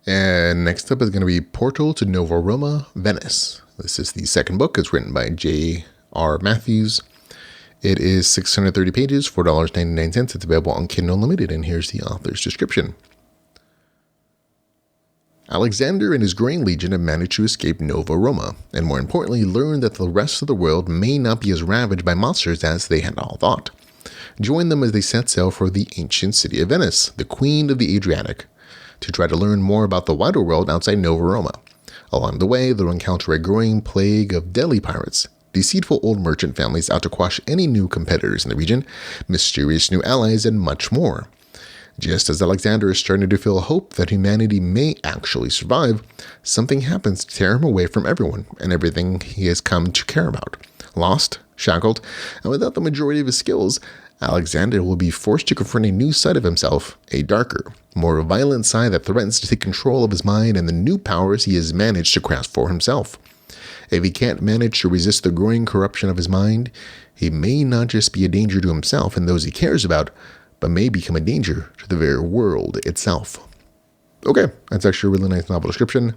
And next up is going to be Portal to Nova Roma, Venice. This is the second book. It's written by J.R. Matthews. It is 630 pages, $4.99. It's available on Kindle Unlimited, and here's the author's description. Alexander and his Grey Legion have managed to escape Nova Roma, and more importantly, learned that the rest of the world may not be as ravaged by monsters as they had all thought. Join them as they set sail for the ancient city of Venice, the queen of the Adriatic, to try to learn more about the wider world outside Nova Roma. Along the way, they'll encounter a growing plague of deadly pirates, deceitful old merchant families out to quash any new competitors in the region, mysterious new allies, and much more. Just as Alexander is starting to feel hope that humanity may actually survive, something happens to tear him away from everyone and everything he has come to care about. Lost, shackled, and without the majority of his skills, Alexander will be forced to confront a new side of himself, a darker, more violent side that threatens to take control of his mind and the new powers he has managed to craft for himself. If he can't manage to resist the growing corruption of his mind, he may not just be a danger to himself and those he cares about, but may become a danger to the very world itself. Okay, that's actually a really nice novel description.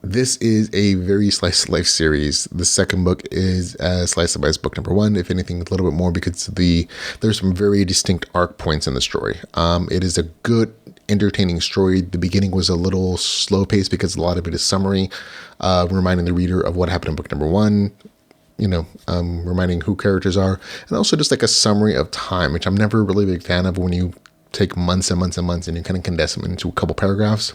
This is a very slice of life series. The second book is slice of life book number one. If anything, a little bit more because there's some very distinct arc points in the story. It is a good, entertaining story. The beginning was a little slow paced because a lot of it is summary, reminding the reader of what happened in book number one. Reminding who characters are, and also just like a summary of time, which I'm never really a big fan of when you take months and months and months and you kind of condense them into a couple paragraphs.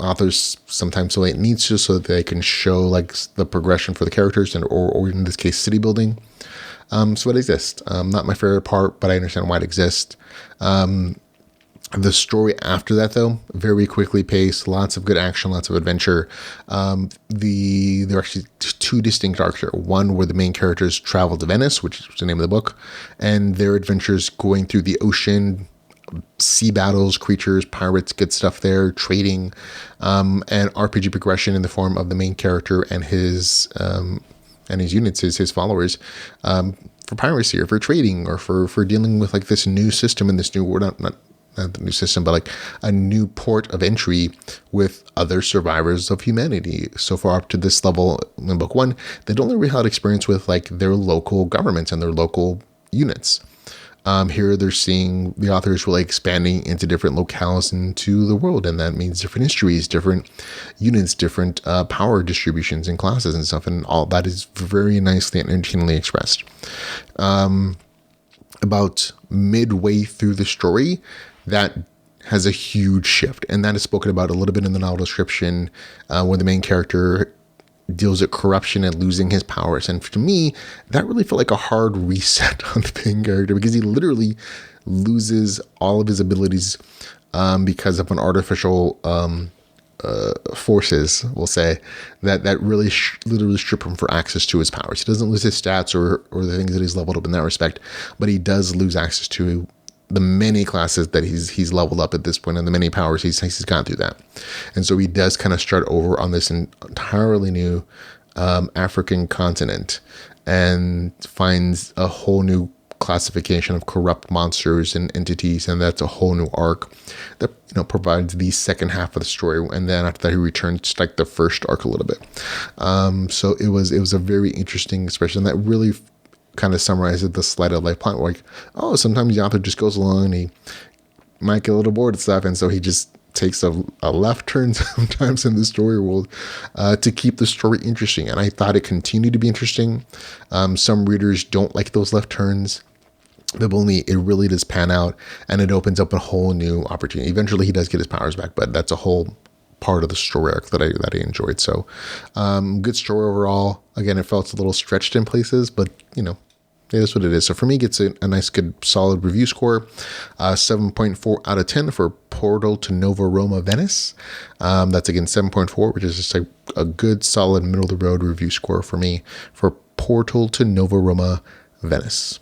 Authors sometimes feel it needs to so that they can show like the progression for the characters or in this case, city building. So it exists. Not my favorite part, but I understand why it exists. The story after that, though, very quickly paced, lots of good action, lots of adventure. There are actually two distinct arcs here. One where the main characters travel to Venice, which is the name of the book, and their adventures going through the ocean, sea battles, creatures, pirates, good stuff there, trading, and RPG progression in the form of the main character and his units, his followers, for piracy or for trading or for dealing with like this new system and this new world, not the new system, but like a new port of entry with other survivors of humanity. So far up to this level in book one, they'd only really had experience with like their local governments and their local units. Here they're seeing the authors really expanding into different locales into the world, and that means different histories, different units, different power distributions and classes and stuff, and all that is very nicely and entertainingly expressed. About midway through the story, that has a huge shift, and that is spoken about a little bit in the novel description, where the main character deals with corruption and losing his powers. And to me, that really felt like a hard reset on the main character because he literally loses all of his abilities because of an artificial forces, we'll say, that really literally strip him for access to his powers. He doesn't lose his stats or the things that he's leveled up in that respect, but he does lose access to the many classes that he's leveled up at this point and the many powers he's gone through that. And so he does kind of start over on this entirely new African continent and finds a whole new classification of corrupt monsters and entities, and that's a whole new arc that provides the second half of the story. And then after that, he returns to like the first arc a little bit. So it was a very interesting expression that really kind of summarizes the slight of life plot. Like, sometimes the author just goes along and he might get a little bored and stuff, and so he just takes a left turn sometimes in the story world to keep the story interesting. And I thought it continued to be interesting. Some readers don't like those left turns. But only it really does pan out, and it opens up a whole new opportunity. Eventually, he does get his powers back, but that's a whole part of the story arc that I enjoyed. So, good story overall. Again, it felt a little stretched in places, but it is what it is. So for me, it gets a nice, good, solid review score. 7.4 out of 10 for Portal to Nova Roma, Venice. That's again 7.4, which is just a good, solid, middle of the road review score for me for Portal to Nova Roma, Venice.